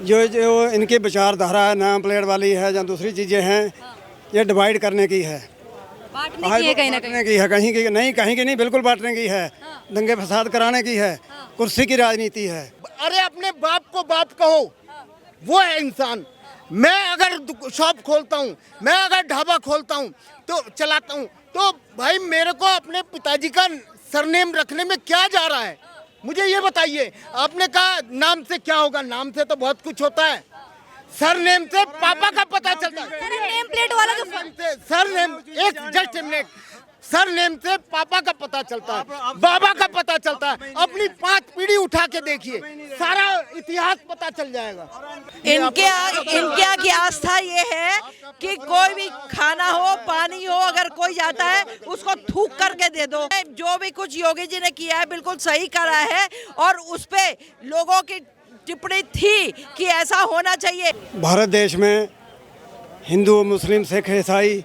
जो जो इनकी विचारधारा है, नाम प्लेट वाली है या दूसरी चीज़ें हैं, ये डिवाइड करने की है, बांटने की है कहीं ना कहीं। बांटने की है, कहीं की नहीं, बिल्कुल बांटने की है, दंगे फसाद कराने की है, कुर्सी की राजनीति है। अरे अपने बाप को बाप कहो, वो है इंसान। मैं अगर शॉप खोलता हूँ, मैं अगर ढाबा खोलता हूँ तो चलाता हूँ, तो भाई मेरे को अपने पिताजी का सरनेम रखने में क्या जा रहा है, मुझे ये बताइए। आपने कहा नाम से क्या होगा, नाम से तो बहुत कुछ होता है, सरनेम से पापा का पता चलता है। नेम प्लेट वाला जो सरनेम एक जस्ट मिनट, सरनेम से पापा का पता चलता है, बाबा का पता चलता है। अपनी 5 पीढ़ी उठा के देखिए, सारा इतिहास पता चल जाएगा। इनके की आस्था ये है कि कोई भी खाना हो, पानी हो, अगर कोई जाता है उसको थूक करके दे दो। जो भी कुछ योगी जी ने किया है बिल्कुल सही करा है, और उस पे लोगों की टिप्पणी थी कि ऐसा होना चाहिए। भारत देश में हिंदू, मुस्लिम, सिख, ईसाई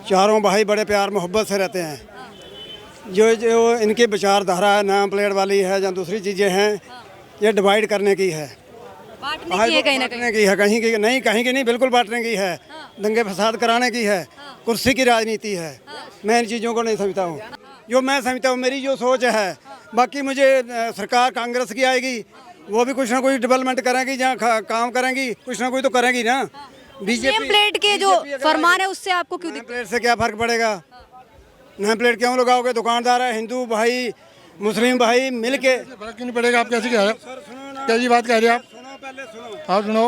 चारों भाई बड़े प्यार मोहब्बत से रहते हैं। जो जो इनकी विचारधारा है, नाम प्लेट वाली है या दूसरी चीज़ें हैं, ये डिवाइड करने की है, बांटने की है कहीं ना कहीं। बांटने की है, कहीं की नहीं, बिल्कुल बांटने की है, दंगे फसाद कराने की है, कुर्सी की राजनीति है। मैं इन चीज़ों को नहीं समझता हूँ, जो मैं समझता हूँ, मेरी जो सोच है। बाकी मुझे सरकार कांग्रेस की आएगी, वो भी कुछ ना कुछ डेवलपमेंट करेंगी, जहाँ काम करेंगी कुछ ना कुछ तो करेंगी ना। नेम प्लेट के जो फरमान है उससे आपको क्यों नेम प्लेट से क्या फर्क पड़ेगा? नेम प्लेट क्यों लगाओगे? दुकानदार है, हिंदू भाई, मुस्लिम भाई मिल के फर्क क्यों नहीं पड़ेगा? आप कैसे कह रहे हो? कैसी बात कह रहे हैं आप? हाँ सुनो,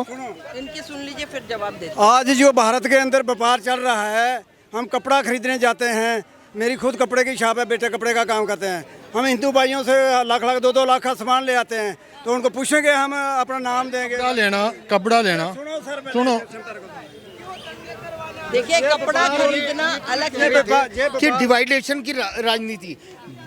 इनकी सुन लीजिए फिर जवाब दे। आज जो भारत के अंदर व्यापार चल रहा है, हम कपड़ा खरीदने जाते हैं, मेरी खुद कपड़े की शॉप है, बेटे कपड़े का काम करते हैं, हम हिंदू भाइयों से लाख 2-2 लाख का सामान ले आते हैं, तो उनको पूछेंगे, हम अपना नाम देंगे। कपड़ा लेना सुनो, देखिए कपड़ा खरीदना अलग है कि डिवाइडेशन की राजनीति,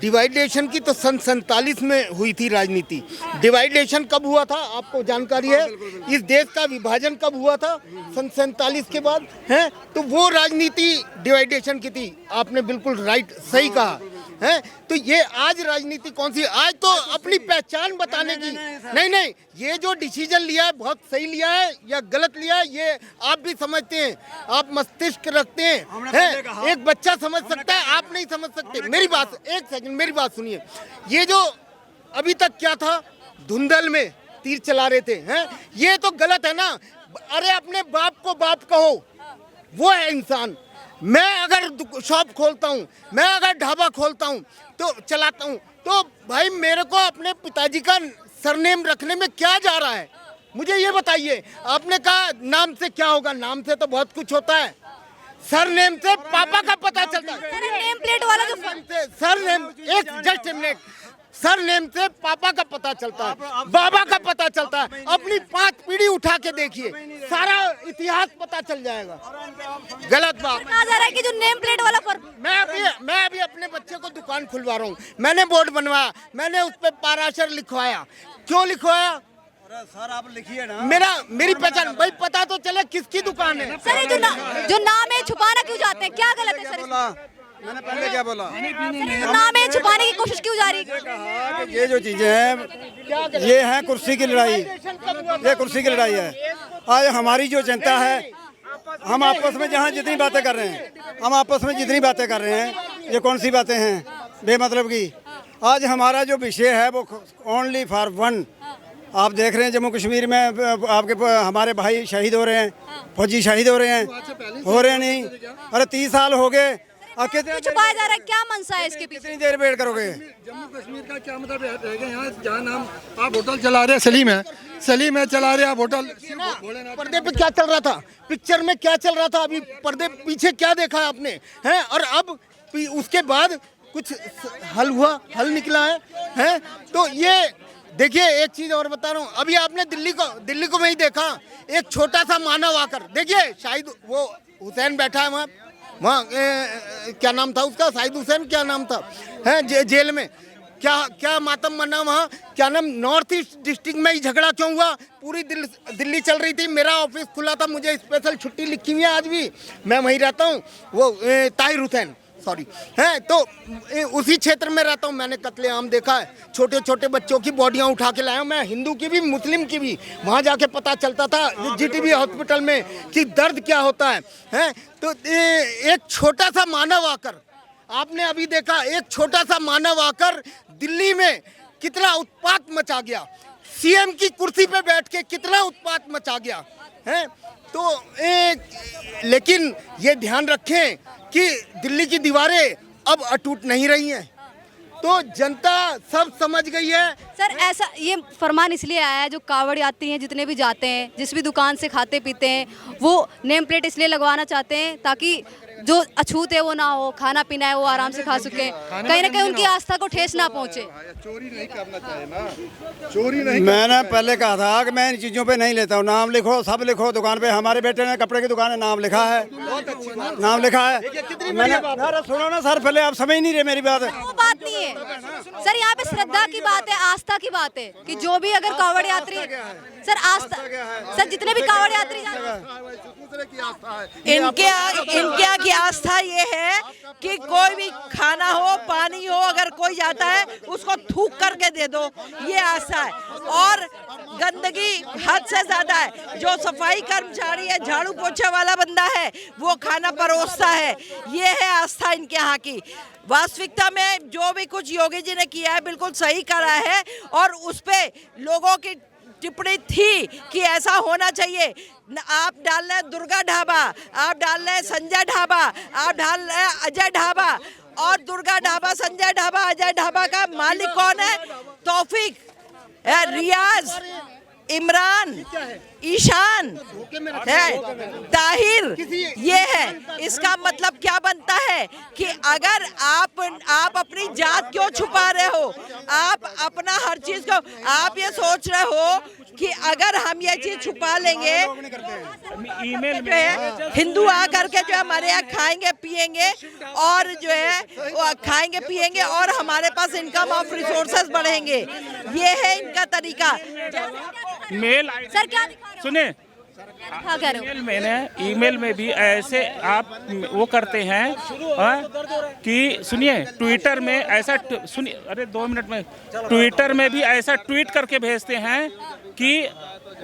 डिवाइडेशन की तो सन 47 में हुई थी राजनीति। डिवाइडेशन कब हुआ था आपको जानकारी है? इस देश का विभाजन कब हुआ था? सन 47 के बाद है, तो वो राजनीति डिवाइडेशन की थी। आपने बिल्कुल राइट, सही कहा है। तो ये आज राजनीति कौन सी? आज तो अपनी पहचान बताने की। नहीं, ये जो डिसीजन लिया है बहुत सही लिया है या गलत लिया है, ये आप भी समझते हैं, आप मस्तिष्क रखते हैं, एक बच्चा समझ सकता है, आप नहीं समझ सकते। मेरी बात, एक सेकंड मेरी बात सुनिए। ये जो अभी तक क्या था, धुंधल में तीर चला रहे थे, हैं, ये तो गलत है ना। अरे अपने बाप को बाप कहो, वो है इंसान। मैं अगर शॉप खोलता हूँ, मैं अगर ढाबा खोलता हूँ तो चलाता हूँ, तो भाई मेरे को अपने पिताजी का सरनेम रखने में क्या जा रहा है, मुझे ये बताइए। आपने कहा नाम से क्या होगा, नाम से तो बहुत कुछ होता है, सरनेम से पापा का पता चलता है। नेम प्लेट वाला जो सरनेम एक जस्ट मिनट, सरनेम से पापा का पता चलता है, बाबा का पता चलता है। अपनी 5 पीढ़ी उठा के देखिए, सारा इतिहास पता चल जाएगा। गलत बात कहा जा रहा है कि जो नेम प्लेट वाला फर्क। मैं अभी अपने बच्चे को दुकान खुलवा रहा हूँ, मैंने बोर्ड बनवाया, मैंने उस पर पाराशर लिखवाया। क्यों लिखवाया? सर आप लिखिए ना, मेरी पहचान भाई पता तो चले किसकी दुकान है। सर ये जो नाम है छुपाना क्यों चाहते हैं, क्या गलत है सर? मैंने पहले क्या बोला? नाम है छुपाने की कोशिश क्यों जा रही है? ये जो चीजें हैं, ये है कुर्सी की लड़ाई, ये कुर्सी की लड़ाई है। आज हमारी जो जनता है, हम आपस में जहाँ जितनी बातें कर रहे हैं, हम आपस में जितनी बातें कर रहे हैं, ये कौन सी बातें हैं बेमतलब की? आज हमारा जो विषय है वो ओनली फॉर वन। आप देख रहे हैं जम्मू कश्मीर में आपके हमारे भाई शहीद हो रहे हैं, फौजी शहीद हो रहे हैं, हो रहे नहीं? अरे 30 साल हो गए। क्यों छुपाया जा रहा है, क्या मनसा है इसके पीछे? कितनी देर वेट करोगे? जम्मू कश्मीर का क्या मतलब रहेगा? यहाँ जहाँ नाम आप होटल चला रहे हैं, सलीम है चला रहे हैं आप होटल। पर्दे पे क्या चल रहा था, पिक्चर में क्या चल रहा था, अभी पर्दे पीछे क्या देखा है आपने, हैं? और अब उसके बाद कुछ हल हुआ, हल निकला है? तो ये देखिए, एक चीज और बता रहा हूँ, अभी आपने दिल्ली को में ही देखा, एक छोटा सा मानव आकर देखिए, शायद वो हुसैन बैठा है वहाँ क्या नाम था उसका, शाहिद हुसैन क्या नाम था, है जेल में, क्या मातम मना वहाँ, क्या नाम, नॉर्थ ईस्ट डिस्ट्रिक्ट में ही झगड़ा क्यों हुआ? पूरी दिल्ली चल रही थी, मेरा ऑफिस खुला था, मुझे स्पेशल छुट्टी लिखी हुई है आज भी, मैं वहीं रहता हूँ। वो ताहिर हुसैन, सॉरी है, तो उसी क्षेत्र में रहता हूँ। मैंने कत्लेआम देखा है, छोटे छोटे बच्चों की बॉडियां उठा के लाया हूँ मैं, हिंदू की भी मुस्लिम की भी। वहाँ जाके पता चलता था जीटीबी हॉस्पिटल में कि दर्द क्या होता है। तो एक छोटा सा मानव आकर, आपने अभी देखा, एक छोटा सा मानव आकर दिल्ली में कितना उत्पात मचा गया, सीएम की कुर्सी पे बैठ के कितना उत्पात मचा गया है। तो लेकिन ये ध्यान रखें कि दिल्ली की दीवारें अब अटूट नहीं रही हैं, तो जनता सब समझ गई है। सर ऐसा ये फरमान इसलिए आया है, जो कावड़ यात्री हैं जितने भी जाते हैं, जिस भी दुकान से खाते पीते हैं, वो नेम प्लेट इसलिए लगवाना चाहते हैं ताकि जो अछूत है वो ना हो, खाना पीना है वो आराम से खा सके, कहीं ना कहीं उनकी आस्था को ठेस ना पहुंचे। चोरी नहीं करना चाहिए ना, चोरी नहीं। मैंने पहले कहा था कि मैं इन चीज़ों पे नहीं लेता हूँ। नाम लिखो, सब लिखो दुकान पे। हमारे बेटे ने कपड़े की दुकान है, नाम लिखा है, नाम लिखा है। मैंने अरे सुनो ना सर, पहले आप समझ नहीं रहे मेरी बात। वो बात नहीं है सर, यहाँ पे श्रद्धा की बात है, आस्था की बात है कि जो भी अगर कावड़ यात्री सर आस्था, सर जितने भी कावड़ यात्री इनके की आस्था ये है कि कोई भी खाना हो, पानी हो, अगर कोई जाता है उसको थूक करके दे दो, ये आस्था है। और गंदगी हद से ज्यादा है। जो सफाई कर्मचारी है, झाड़ू पोछा वाला बंदा है, वो खाना परोसता है। ये है आस्था इनके यहाँ की। वास्तविकता में जो भी कुछ योगी जी ने किया है बिल्कुल सही करा है, और उस पे लोगों की टिप्पणी थी कि ऐसा होना चाहिए। आप डाल रहे दुर्गा ढाबा, आप डाल रहे संजय ढाबा, आप डाल रहे अजय ढाबा, और दुर्गा ढाबा, संजय ढाबा, अजय ढाबा का मालिक कौन है? तौफीक, रियाज, इमरान, ईशान, ताहिर, ये है। इसका मतलब क्या बनता है कि अगर आप अपनी जात क्यों छुपा रहे हो? आप अपना हर चीज को, आप ये सोच रहे हो कि अगर हम ये चीज छुपा लेंगे, ईमेल जो है हिंदू आकर के जो है हमारे यहाँ खाएंगे पिएंगे, और जो है वो खाएंगे पिएंगे, और हमारे पास इनकम ऑफ रिसोर्सेज बढ़ेंगे। ये है इनका तरीका। मेल सर क्या सुने, ईमेल में भी ऐसे आप वो करते हैं कि सुनिए, ट्विटर में ऐसा सुनिए, अरे 2 मिनट में, ट्विटर में भी ऐसा ट्वीट करके भेजते हैं कि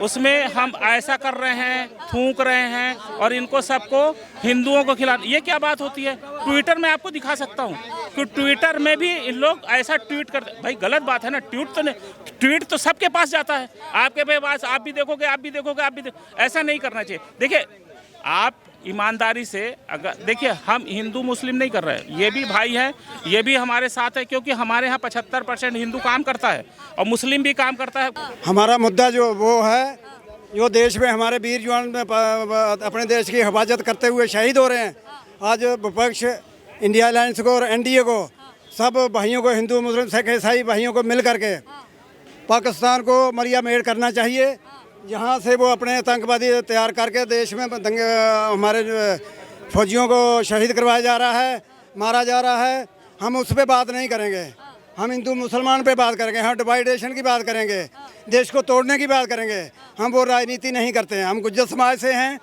उसमें हम ऐसा कर रहे हैं, थूक रहे हैं, और इनको सबको हिंदुओं को खिला। ये क्या बात होती है? ट्विटर में आपको दिखा सकता हूँ कि ट्विटर में भी इन लोग ऐसा ट्वीट करते। भाई गलत बात है ना, ट्वीट तो सबके पास जाता है, आपके पास आप भी देखोगे, आप भी देखोगे, आप भी ऐसा नहीं करना चाहिए। देखिए, आप ईमानदारी से अगर देखिए, हम हिंदू मुस्लिम नहीं कर रहे हैं, ये भी भाई हैं, ये भी हमारे साथ है, क्योंकि हमारे यहाँ 75% हिंदू काम करता है और मुस्लिम भी काम करता है। हमारा मुद्दा जो वो है, जो देश में हमारे वीर जवान अपने देश की हिफाजत करते हुए शहीद हो रहे हैं। आज विपक्ष इंडिया अलायंस को और एनडीए को, सब भाइयों को, हिंदू मुस्लिम सिख ईसाई भाइयों को मिल करके पाकिस्तान को मरिया मेड़ करना चाहिए, जहाँ से वो अपने आतंकवादी तैयार करके देश में हमारे फौजियों को शहीद करवाया जा रहा है, मारा जा रहा है। हम उस पर बात नहीं करेंगे, हम हिंदू मुसलमान पे बात करेंगे, हम डिवाइडेशन की बात करेंगे, देश को तोड़ने की बात करेंगे। हम वो राजनीति नहीं करते हैं। हम गुज्जर समाज से हैं,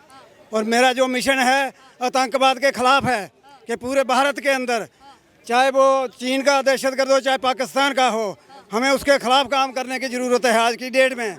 और मेरा जो मिशन है आतंकवाद के खिलाफ है कि पूरे भारत के अंदर, चाहे वो चीन का दहशतगर्द हो, चाहे पाकिस्तान का हो, हमें उसके खिलाफ काम करने की ज़रूरत है आज की डेट में।